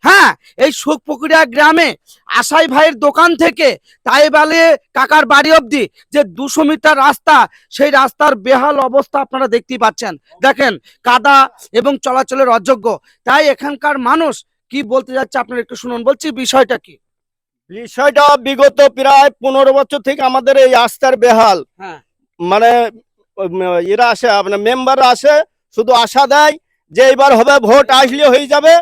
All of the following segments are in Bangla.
হ্যাঁ, এই সুখপুকুরিয়া গ্রামে আশাই ভাইয়ের দোকান থেকে তাইবালে কাকার বাড়ি অবধি যে 200 মিটার রাস্তা, সেই রাস্তার বেহাল অবস্থা আপনারা দেখতেই পাচ্ছেন। দেখেন, কাদা এবং চলাচলের অযোগ্য। তাই এখানকার মানুষ কি বলতে যাচ্ছে আপনারা একটু শুনুন। বলছি বিষয়টা কি? বিষয়টা বিগত প্রায় 15 বছর থেকে আমাদের এই রাস্তার বেহাল। হ্যাঁ, মানে এরা আসে, আপনার মেম্বার আসে, শুধু আশা দেয় যে এইবার হবে, ভোট আসলে হয়ে যাবে।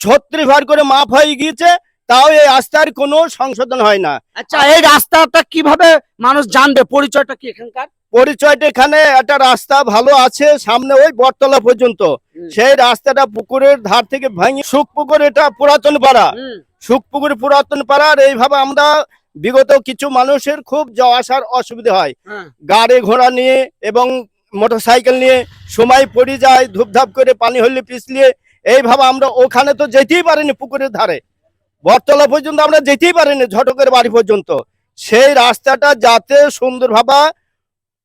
36 বার করে মাফ হয়ে গিয়েছে, তাও এই রাস্তার কোনো সংশোধন হয় না। আচ্ছা, এই রাস্তাটা কিভাবে মানুষ জানবে? পরিচয়টা কি এখানকার? পরিচয়টা এখানে একটা রাস্তা ভালো আছে সামনে ওই বটতলা পর্যন্ত, সেই রাস্তাটা পুকুরের ধার থেকে ভেঙে সুখপুকুর, এটা পুরাতন পাড়া, সুখপুকুর পুরাতন পাড়ার এইভাবে আমরা বিগত কিছু মানুষের খুব যাওয়া আসার অসুবিধা হয়, গাড়ি ঘোড়া নিয়ে এবং মোটরসাইকেল নিয়ে সময় পড়ে যায়, ধূপধাপ করে পানি হলে পিছলিয়ে। এইভাবে আমরা ওখানে তো যেতেই পারিনি, পুকুরের ধারে বটতলা পর্যন্ত আমরা যেতেই পারিনি, ঝটকের বাড়ি পর্যন্ত। সেই রাস্তাটা যাতে সুন্দরভাবে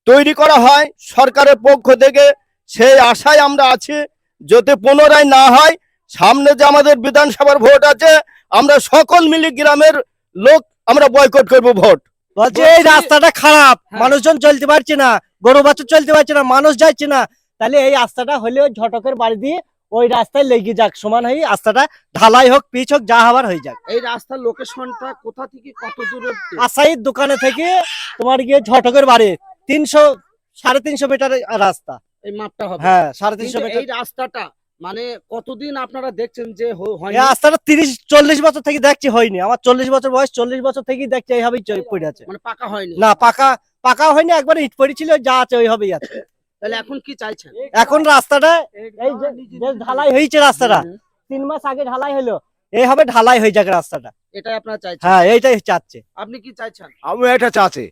তৈরি করা হয় সরকারের পক্ষ থেকে, সেই আশায় আমরা আছি। যদি পুনরায় না হয়, সামনে যে আমাদের বিধানসভার ভোট আছে, আমরা সকল মিলে গ্রামের লোক আমরা বয়কট করব ভোট। বলছে এই রাস্তাটা খারাপ, মানুষজন চলতে পারছে না, গরু বাছুর চলতে পারছে না, মানুষ যাচ্ছে না। তাহলে এই রাস্তাটা হলে ওই ঝটকের বাড়ি দিয়ে ওই রাস্তায় লেগে যাক, সমান হয়ে রাস্তাটা ঢালাই হোক, পিচ হোক, যা হবার হয়ে যাক। এই রাস্তার লোকেশনটা কোথা থেকে কত দূরে? আশাইয়ের দোকানে থেকে তোমার গিয়ে ঝটকের বাড়ি 300-350 মিটার রাস্তা। এই মাপটা হবে? হ্যাঁ, 350 মিটার। এই রাস্তাটা মানে কতদিন আপনারা দেখছেন যে হয়? এই রাস্তাটা 30-40 বছর থেকে দেখছি হয়নি। আমার 40 বছর বয়স, 40 বছর থেকেই দেখছি এইভাবেই পড়ে আছে। মানে পাকা হয়নি? না, পাকা হয়নি, একবার ইট পড়েছিল, যা আছে ওইভাবেই আছে। তাহলে এখন কি চাইছেন? এখন রাস্তাটা এই যে ঢালাই হয়েছে, রাস্তাটা 3 মাস আগে ঢালাই হলো, এইভাবে ঢালাই হয়ে যাক রাস্তাটা। এটাই আপনারা চাইছেন? হ্যাঁ, এইটাই চাচ্ছে। আপনি কি চাইছেন? আমি এটা চাচ্ছি,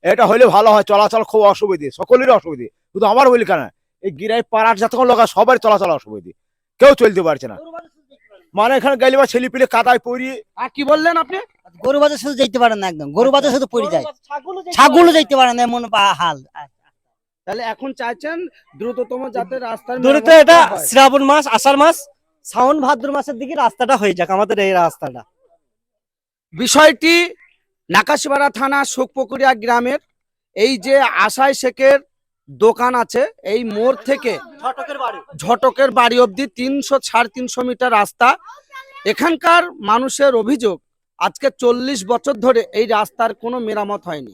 এটা হলে ভালো হয়। চলাচল খুব অসুবিধে, সকলেরই অসুবিধে, শুধু আমার বলি কেন, এই গিরাই পাড়ার যতক্ষণ লোক সবাই চলাচল অসুবিধে, কেউ চলতে পারছে না। মানে এখানে গেলে বা ছেলে পিলে কাদায় পড়ি। আর কি বললেন আপনি? গরু বাজার শুধু যেতে পারে না, একদম গরু বাজার শুধু পড়ে যায়, ছাগলও যেতে পারে না, এমন হাল। তাহলে এখন চাইছেন দ্রুততম যাতে রাস্তার দ্রুত, এটা শ্রাবণ মাস, আষাঢ় মাস, শ্রাবণ ভাদ্র মাসের দিকে রাস্তাটা হয়ে যাক আমাদের এই রাস্তাটা। বিষয়টি নাকাশিপাড়া থানা সুখপুকুরিয়া গ্রামের এই যে আশাই শেখের দোকান আছে, এই মোড় থেকে ঝটকের বাড়ি অবধি 300-350 মিটার রাস্তা। এখানকার মানুষের অভিযোগ আজকে 40 বছর ধরে এই রাস্তার কোনো মেরামত হয়নি।